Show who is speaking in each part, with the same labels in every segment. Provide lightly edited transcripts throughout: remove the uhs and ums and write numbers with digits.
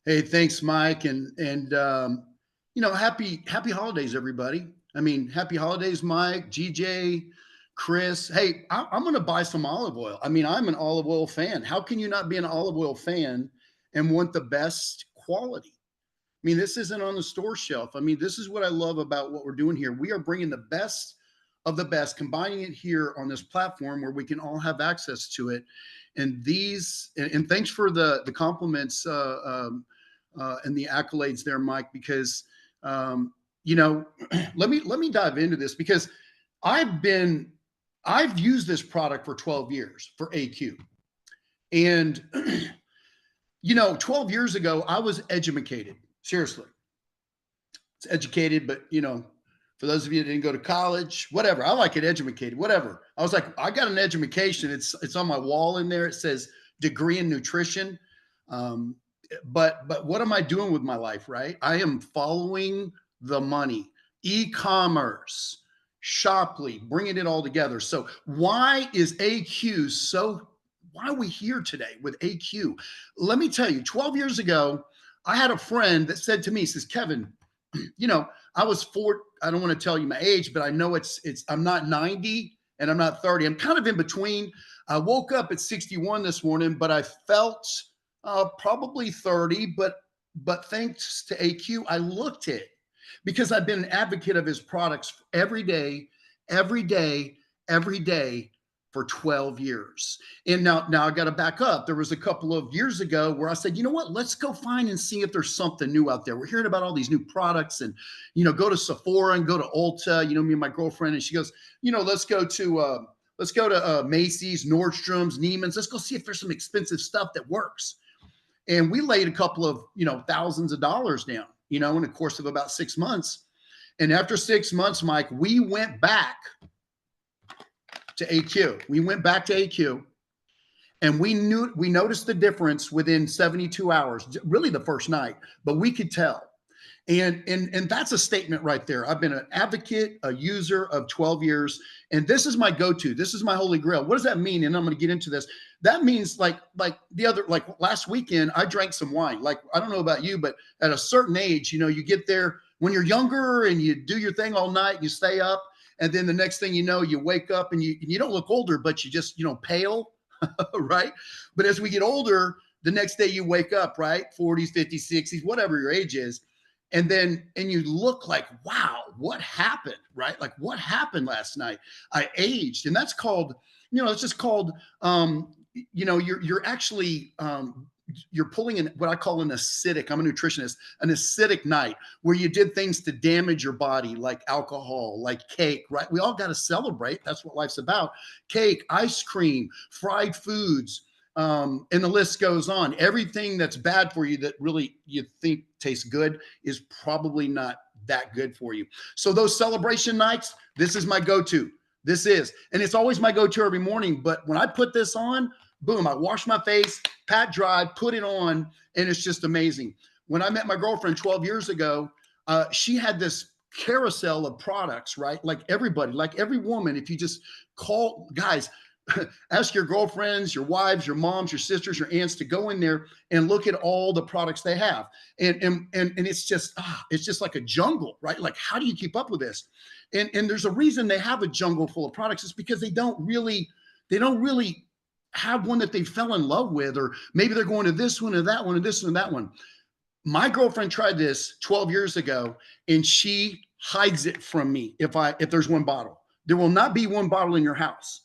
Speaker 1: Hey, thanks, Mike, happy holidays, everybody. I mean, happy holidays, Mike, GJ, Chris. Hey, I'm going to buy some olive oil. I mean, I'm an olive oil fan. How can you not be an olive oil fan and want the best quality? I mean, this isn't on the store shelf. I mean, this is what I love about what we're doing here. We are bringing the best of the best, combining it here on this platform where we can all have access to it. And thanks for the compliments and the accolades there, Mike, because um, you know, let me dive into this because I've been I've used this product for 12 years for AQ. And 12 years ago, I was educated. Seriously. It's educated, but for those of you that didn't go to college, whatever. I like it educated, whatever. I was like, I got an education. It's on my wall in there. It says degree in nutrition. Um, but what am I doing with my life, right? I am following the money, e-commerce, Shoply, bringing it all together. So why are we here today with AQ? Let me tell you, 12 years ago, I had a friend that said to me, he says, Kevin, I was I don't want to tell you my age, but I know I'm not 90 and I'm not 30. I'm kind of in between. I woke up at 61 this morning, but I felt probably 30, but thanks to AQ, I looked it because I've been an advocate of his products every day, every day for 12 years. And now I got to back up. There was a couple of years ago where I said, you know what, let's go find and see if there's something new out there. We're hearing about all these new products and, go to Sephora and go to Ulta, me and my girlfriend, and she goes, let's go to Macy's, Nordstrom's, Neiman's. Let's go see if there's some expensive stuff that works. And we laid a couple of, thousands of dollars down, in the course of about 6 months. And after 6 months, Mike, we went back to AQ. We went back to AQ and we noticed the difference within 72 hours, really the first night, but we could tell. And that's a statement right there. I've been an advocate, a user of 12 years, and this is my go-to. This is my holy grail. What does that mean? And I'm going to get into this. That means like last weekend, I drank some wine. Like, I don't know about you, but at a certain age, you get there when you're younger and you do your thing all night, you stay up. And then the next thing you know, you wake up and you don't look older, but you just, pale, right? But as we get older, the next day you wake up, right? 40s, 50s, 60s, whatever your age is. And you look like, wow, what happened, right? Like, what happened last night? I aged. And that's called, it's just called, you're actually, you're pulling in what I call an acidic. I'm a nutritionist, an acidic night where you did things to damage your body, like alcohol, like cake, right? We all got to celebrate. That's what life's about. Cake, ice cream, fried foods, and the list goes on. Everything that's bad for you that really you think tastes good is probably not that good for you. So those celebration nights, this is my go-to. This is, and it's always my go-to every morning. But when I put this on, boom, I wash my face, pat dry, put it on, and it's just amazing. When I met my girlfriend 12 years ago, she had this carousel of products, right? Like everybody, like every woman, if you just call, guys, ask your girlfriends, your wives, your moms, your sisters, your aunts to go in there and look at all the products they have. And it's just like a jungle, right? Like, how do you keep up with this? And there's a reason they have a jungle full of products. It's because they don't really have one that they fell in love with, or maybe they're going to this one or that one and this one and that one. My girlfriend tried this 12 years ago and she hides it from me. If there's one bottle, there will not be one bottle in your house.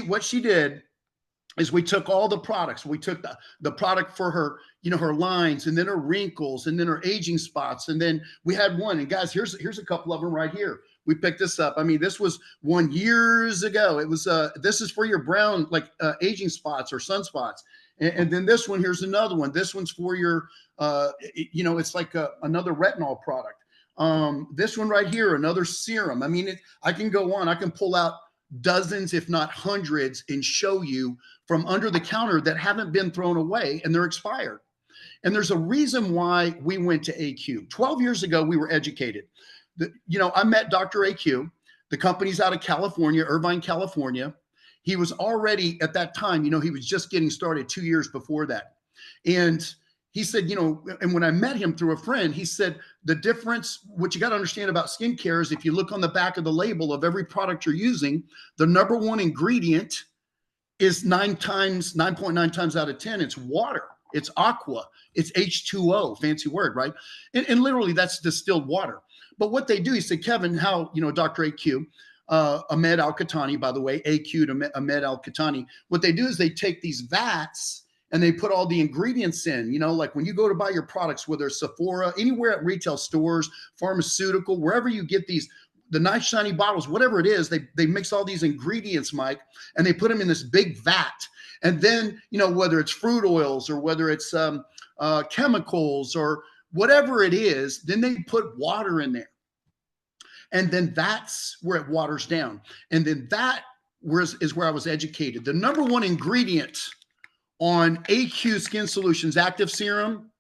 Speaker 1: What she did is we took all the products. We took the product for her, her lines, and then her wrinkles, and then her aging spots. And then we had one, and guys, here's a couple of them right here. We picked this up. I mean, this was one years ago. It was, this is for your brown, aging spots or sunspots. And then this one, here's another one. This one's for your, it's like another retinol product. This one right here, another serum. I mean, I can go on. I can pull out dozens, if not hundreds, and show you from under the counter that haven't been thrown away and they're expired. And there's a reason why we went to AQ. 12 years ago, we were educated. I met Dr. AQ. The company's out of California, Irvine, California. He was already at that time, he was just getting started 2 years before that. And he said, you know, and when I met him through a friend, he said, the difference, what you got to understand about skincare is if you look on the back of the label of every product you're using, the number one ingredient is 9.9 times out of 10, it's water, it's aqua, it's H2O, fancy word, right? And literally that's distilled water. But what they do, he said, Kevin, how, you know, Dr. AQ, Ahmed Al-Khattani, by the way, AQ to Ahmed Al-Khattani, what they do is they take these vats and they put all the ingredients in, you know, like when you go to buy your products, whether it's Sephora, anywhere at retail stores, pharmaceutical, wherever you get these, the nice shiny bottles, whatever it is, they mix all these ingredients, Mike, and they put them in this big vat. And then, you know, whether it's fruit oils or whether it's chemicals or whatever it is, then they put water in there. And then that's where it waters down. And then that is where I was educated. The number one ingredient on AQ Skin Solutions Active Serum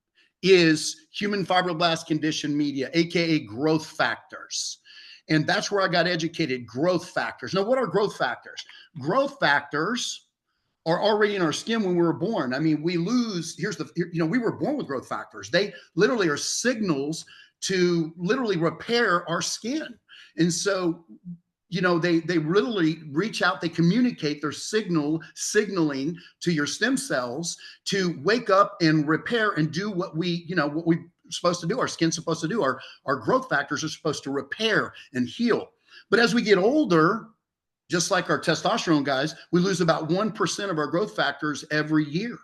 Speaker 1: is human fibroblast condition media, AKA growth factors. And that's where I got educated, growth factors. Now, what are growth factors? Growth factors are already in our skin when we were born. I mean, we lose, we were born with growth factors. They literally are signals to literally repair our skin. And so, you know, they literally reach out, they communicate, they're signaling to your stem cells to wake up and repair and do what we supposed to do. Our skin's supposed to do. Our growth factors are supposed to repair and heal. But as we get older, just like our testosterone guys, we lose about 1% of our growth factors every year.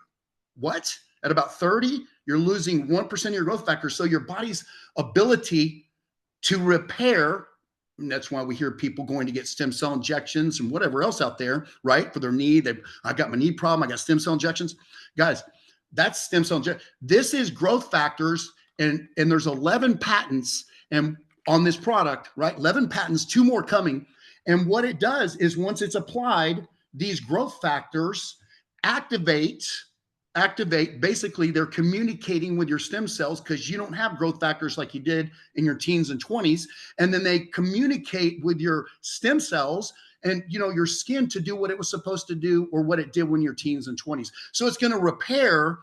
Speaker 1: What? At about 30, you're losing 1% of your growth factors. So your body's ability to repair, and that's why we hear people going to get stem cell injections and whatever else out there, right? For their knee. I've got my knee problem. I got stem cell injections. Guys, that's stem cell injection. This is growth factors. And there's 11 patents and on this product, right? 11 patents, 2 more coming. And what it does is once it's applied, these growth factors activate, basically they're communicating with your stem cells because you don't have growth factors like you did in your teens and 20s. And then they communicate with your stem cells and, you know, your skin to do what it was supposed to do or what it did when you're teens and 20s. So it's going to repair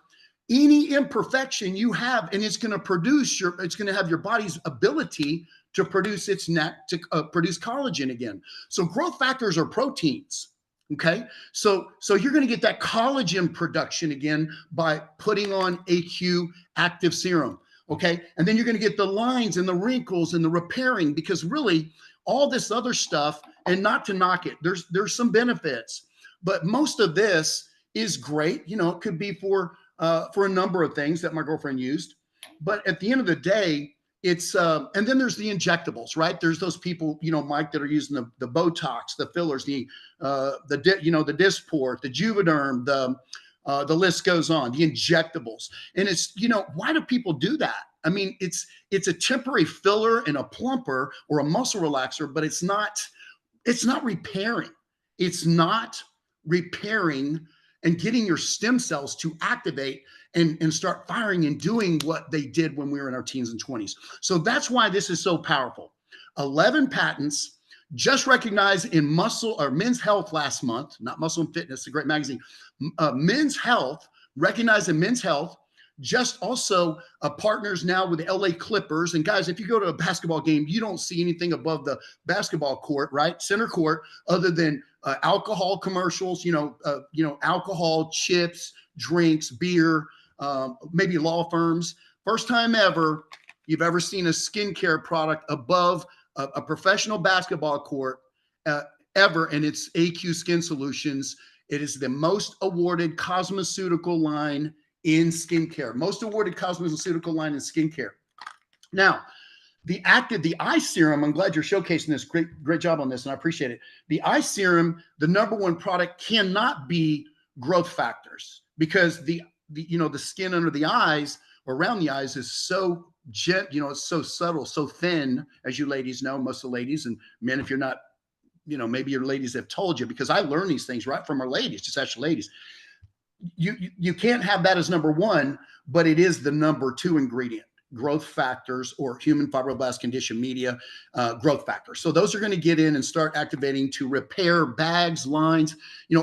Speaker 1: any imperfection you have, and it's going to have your body's ability to produce produce collagen again. So growth factors are proteins. Okay. So you're going to get that collagen production again by putting on AQ Active Serum. Okay. And then you're going to get the lines and the wrinkles and the repairing, because really all this other stuff, and not to knock it, there's some benefits, but most of this is great. You know, it could be for a number of things that my girlfriend used. But at the end of the day, it's, and then there's the injectables, right? There's those people, you know, Mike, that are using the Botox, the fillers, the Dysport, the Juvederm, the list goes on, the injectables. And it's, you know, why do people do that? I mean, it's a temporary filler and a plumper or a muscle relaxer, but it's not repairing. It's not repairing and getting your stem cells to activate and start firing and doing what they did when we were in our teens and 20s. So that's why this is so powerful. 11 patents just recognized in Muscle or Men's Health last month, not Muscle and Fitness, a great magazine. Men's Health, recognized in Men's Health, just also partners now with the LA Clippers. And guys, if you go to a basketball game, you don't see anything above the basketball court, right? Center court, other than alcohol commercials, alcohol, chips, drinks, beer, maybe law firms. First time ever you've ever seen a skincare product above a professional basketball court ever, and it's AQ Skin Solutions. It is the most awarded cosmeceutical line in skincare, most awarded cosmeceutical line in skincare. Now, the eye serum, I'm glad you're showcasing this. Great job on this, and I appreciate it. The eye serum, the number one product, cannot be growth factors, because the skin under the eyes or around the eyes is so it's so subtle, so thin, as you ladies know, most of the ladies and men, if you're not, maybe your ladies have told you, because I learned these things right from our ladies, just ask your ladies. You can't have that as number one, but it is the number two ingredient. growth factors, or human fibroblast condition media growth factors. So those are going to get in and start activating to repair bags, lines,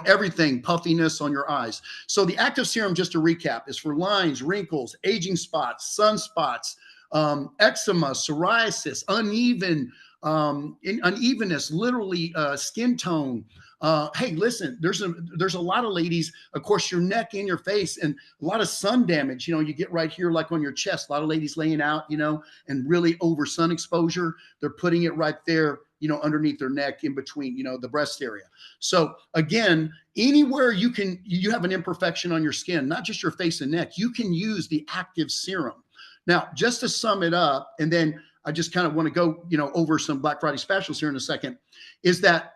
Speaker 1: everything, puffiness on your eyes. So the active serum, just to recap, is for lines, wrinkles, aging spots, sunspots, eczema, psoriasis, unevenness, literally skin tone. Hey, listen, there's a lot of ladies, of course, your neck and your face, and a lot of sun damage. You get right here, like on your chest. A lot of ladies laying out, and really over sun exposure. They're putting it right there, underneath their neck, in between, the breast area. So again, anywhere you have an imperfection on your skin, not just your face and neck, you can use the active serum. Now, just to sum it up, and then I just kind of want to go, over some Black Friday specials here in a second, is that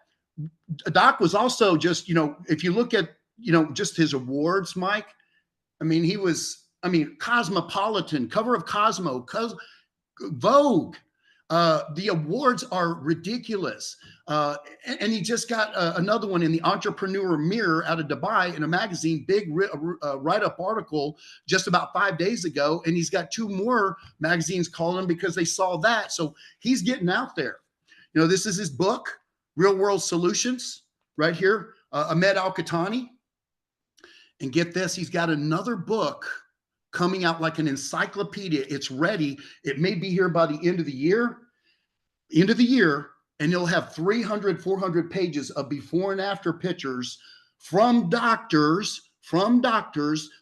Speaker 1: Doc was also just, if you look at, just his awards, Mike, he was, Cosmopolitan, cover of Cosmo, Vogue. The awards are ridiculous. And he just got another one in the Entrepreneur Mirror out of Dubai in a magazine, big write-up article just about 5 days ago. And he's got 2 more magazines calling him because they saw that. So he's getting out there. This is his book, Real World Solutions, right here, Ahmed Al-Khattani. And get this, he's got another book coming out like an encyclopedia. It's ready. It may be here by the end of the year, and it'll have 300, 400 pages of before and after pictures from doctors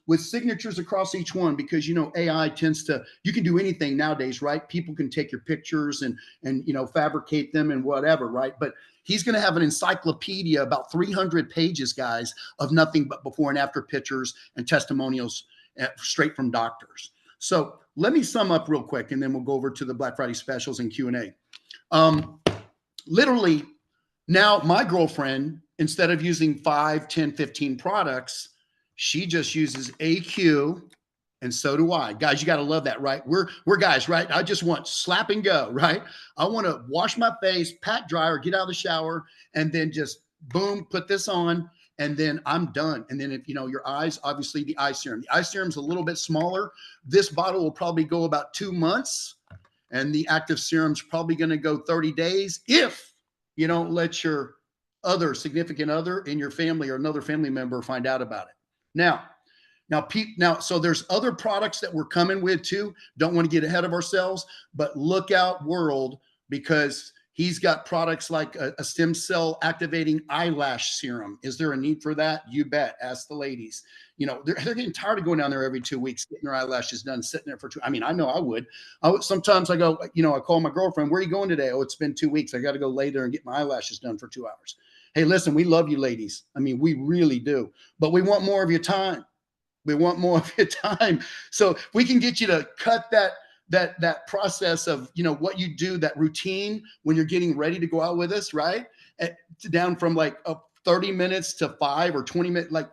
Speaker 1: with signatures across each one, because AI tends to, you can do anything nowadays, right? People can take your pictures and fabricate them and whatever, right? But he's going to have an encyclopedia, about 300 pages, guys, of nothing but before and after pictures and testimonials straight from doctors. So let me sum up real quick, and then we'll go over to the Black Friday specials and Q&A. Literally, now my girlfriend, instead of using 5, 10, 15 products, she just uses AQ, and so do I. Guys, you got to love that, right? We're guys, right? I just want slap and go, right? I want to wash my face, pat dryer, get out of the shower, and then just boom, put this on, and then I'm done. And then if your eyes, obviously the eye serum. The eye serum's a little bit smaller. This bottle will probably go about 2 months, and the active serum's probably going to go 30 days if you don't let your other significant other in your family or another family member find out about it. Now, so there's other products that we're coming with too. Don't want to get ahead of ourselves, but look out, world, because he's got products like a stem cell activating eyelash serum. Is there a need for that? You bet. Ask the ladies. They're getting tired of going down there every 2 weeks, getting their eyelashes done, sitting there for 2. I know I would. Sometimes I go, I call my girlfriend, where are you going today? Oh, it's been 2 weeks. I got to go lay there and get my eyelashes done for 2 hours. Hey, listen, we love you ladies. We really do, but we want more of your time. We want more of your time. So if we can get you to cut that process of, what you do, that routine when you're getting ready to go out with us, right? Down from like 30 minutes to 5 or 20 minutes, like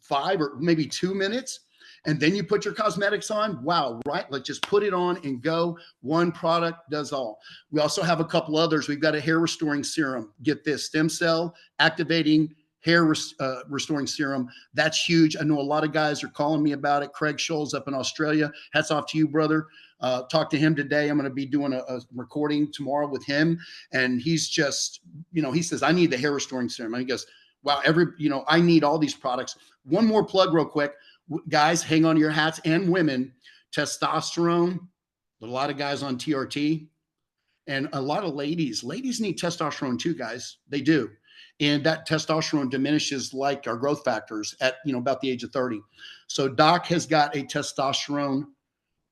Speaker 1: 5 or maybe 2 minutes. And then you put your cosmetics on. Wow, right? Let's just put it on and go. One product does all. We also have a couple others. We've got a hair restoring serum. Get this, stem cell activating hair restoring serum. That's huge. I know a lot of guys are calling me about it. Craig Scholes up in Australia. Hats off to you, brother. Talk to him today. I'm going to be doing a recording tomorrow with him. And he's just, he says, I need the hair restoring serum. And he goes, wow, I need all these products. One more plug real quick. Guys, hang on to your hats, and women. Testosterone. A lot of guys on TRT, and a lot of ladies need testosterone too, guys. They do. And that testosterone diminishes like our growth factors at, about the age of 30. So Doc has got a testosterone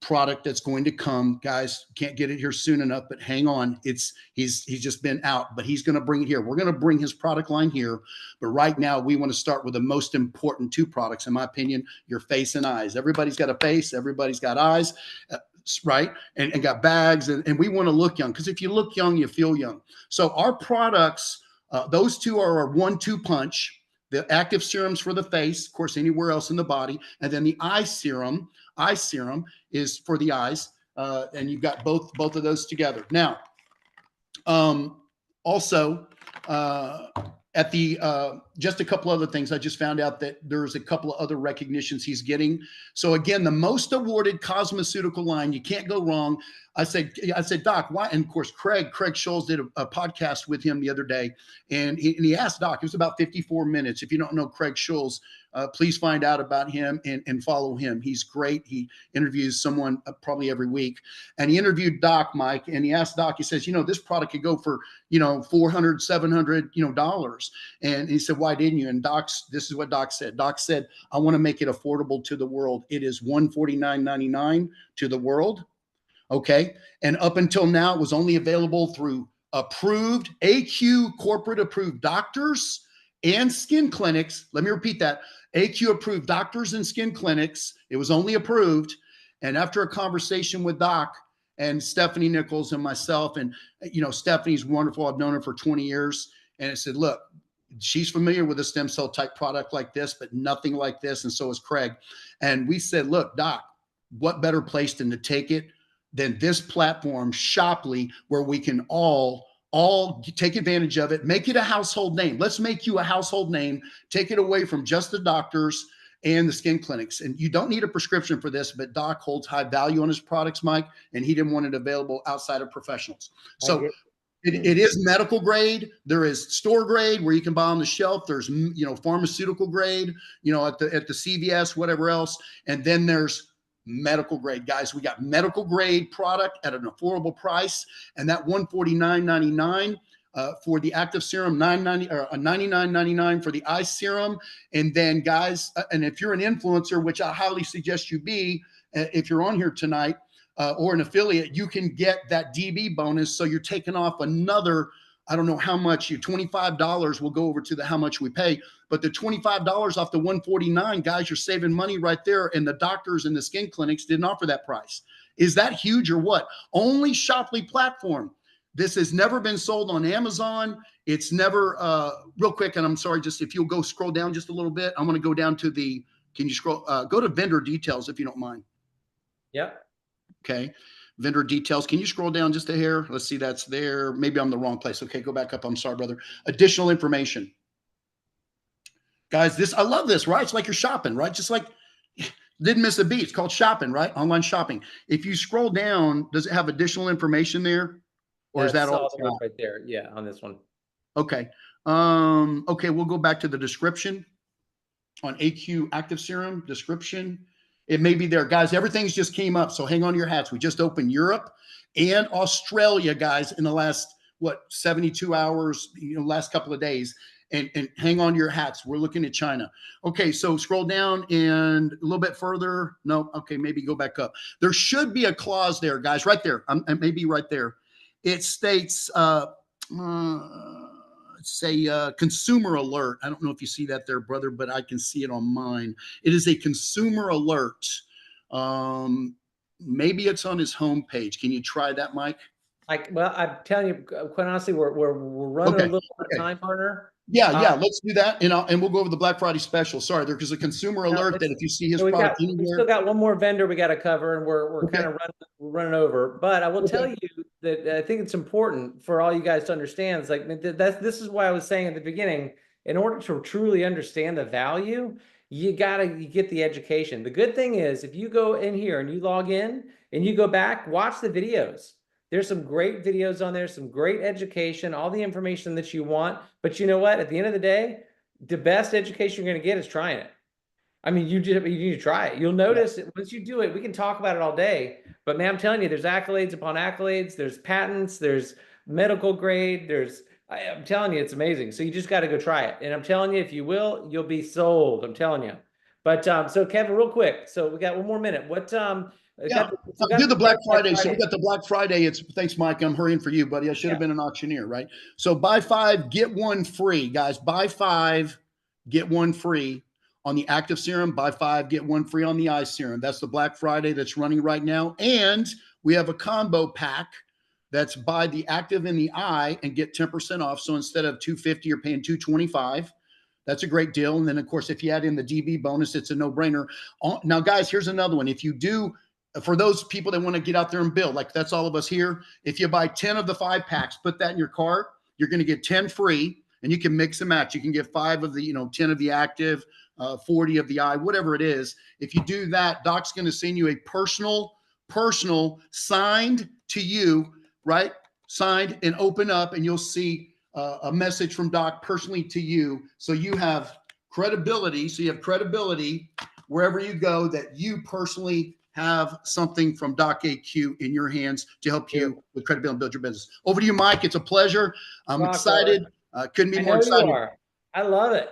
Speaker 1: product that's going to come. Guys, can't get it here soon enough, but hang on. He's just been out, but he's going to bring it here. We're going to bring his product line here. But right now we want to start with the most important 2 products, in my opinion, your face and eyes. Everybody's got a face. Everybody's got eyes, right? And got bags. And we want to look young, because if you look young, you feel young. So our products, those 2 are a 1-2 punch. The active serums for the face, of course, anywhere else in the body. And then the eye serum is for the eyes. And you've got both of those together. Now, also, at the just a couple other things. I just found out that there's a couple of other recognitions he's getting. So again, the most awarded cosmeceutical line, you can't go wrong. I said, Doc, why? And of course, Craig Scholes did a podcast with him the other day, and he asked Doc. It was about 54 minutes. If you don't know Craig Scholes, please find out about him and follow him. He's great. He interviews someone probably every week, and he interviewed Doc, Mike, and he asked Doc. He says, this product could go for $400, $700, dollars. And he said, why didn't you? And this is what Doc said. Doc said, I want to make it affordable to the world. It is $149.99 to the world. Okay. And up until now, it was only available through approved AQ corporate approved doctors and skin clinics. Let me repeat that. AQ approved doctors and skin clinics. It was only approved. And after a conversation with Doc and Stephanie Nichols and myself, and, Stephanie's wonderful. I've known her for 20 years. And I said, look, she's familiar with a stem cell type product like this, but nothing like this. And so is Craig. And we said, look, Doc, what better place than to take it than this platform, Shoply, where we can all take advantage of it, make it a household name. Let's make you a household name, take it away from just the doctors and the skin clinics. And you don't need a prescription for this, but Doc holds high value on his products, Mike, and he didn't want it available outside of professionals. So it is medical grade. There is store grade where you can buy on the shelf. There's, pharmaceutical grade, at the CVS, whatever else. And then there's medical grade, guys. We got medical grade product at an affordable price, and that $149.99 for the active serum, $99.99 for the eye serum. And then, guys, and if you're an influencer, which I highly suggest you be, if you're on here tonight, or an affiliate, you can get that DB bonus. So you're taking off another, I don't know how much, $25 will go over to how much we pay, but the $25 off the $149, guys, you're saving money right there. And the doctors and the skin clinics didn't offer that price. Is that huge or what? Only Shoply platform. This has never been sold on Amazon. It's never, real quick, and I'm sorry, just if you'll go scroll down just a little bit, I want to go down to can you scroll, go to vendor details if you don't mind.
Speaker 2: Yep.
Speaker 1: Okay. Vendor details. Can you scroll down just a hair? Let's see. That's there. Maybe I'm in the wrong place. Okay. Go back up. I'm sorry, brother. Additional information. Guys, I love this, right? It's like you're shopping, right? Just like didn't miss a beat. It's called shopping, right? Online shopping. If you scroll down, does it have additional information there? Or is that all
Speaker 2: the way right there? Yeah. On this one.
Speaker 1: Okay. Okay. We'll go back to the description on AQ active serum description. It may be there, guys. Everything's just came up, so hang on to your hats. We just opened Europe and Australia, guys, in the last 72 hours, last couple of days, and hang on to your hats. We're looking at China. Okay, so scroll down and a little bit further. No, okay, maybe go back up. There should be a clause there, guys, right there. Maybe right there. It states, say consumer alert. I don't know if you see that there, brother, but I can see it on mine. It is a consumer alert. Maybe it's on his homepage. Can you try that, Mike?
Speaker 2: Well, I'm telling you, quite honestly, we're running a little bit of time, partner.
Speaker 1: Yeah, let's do that, and we'll go over the Black Friday special. Sorry, there's a consumer alert that if you see his product anywhere,
Speaker 2: we still got one more vendor we got to cover, and we're kind of running over. But I will tell you that I think it's important for all you guys to understand. It's like this is why I was saying at the beginning. In order to truly understand the value, you get the education. The good thing is, if you go in here and you log in and you go back, watch the videos. There's some great videos on there, some great education, all the information that you want. But you know what? At the end of the day, the best education you're going to get is trying it. I mean, you need to try it. You'll notice once you do it, we can talk about it all day. But man, I'm telling you, there's accolades upon accolades. There's patents. There's medical grade. I'm telling you, it's amazing. So you just got to go try it. And I'm telling you, if you will, you'll be sold. I'm telling you. But so Kevin, real quick. So we got one more minute. What
Speaker 1: do the Black Friday. So we got the Black Friday. Thanks, Mike. I'm hurrying for you, buddy. I should have been an auctioneer, right? So buy 5, get 1 free, guys. Buy 5, get 1 free on the active serum. Buy 5, get 1 free on the eye serum. That's the Black Friday that's running right now. And we have a combo pack that's buy the active and the eye and get 10% off. So instead of $250, you're paying $225. That's a great deal. And then, of course, if you add in the DB bonus, it's a no-brainer. Now, guys, here's another one. If you do, for those people that want to get out there and build, like that's all of us here, if you buy 10 of the 5 packs, put that in your cart, you're going to get 10 free. and you can mix and match. You can get 5 of the, 10 of the active, 40 of the eye, whatever it is. If you do that, doc's going to send you a personal, signed to you, right? Signed, and open up, and you'll see a message from doc personally to you. So you have credibility. So you have credibility wherever you go that you personally have something from Doc AQ in your hands to help you with credibility and build your business. Over to you, Mike. It's a pleasure. I'm excited. Couldn't be more excited.
Speaker 2: You are. I love it.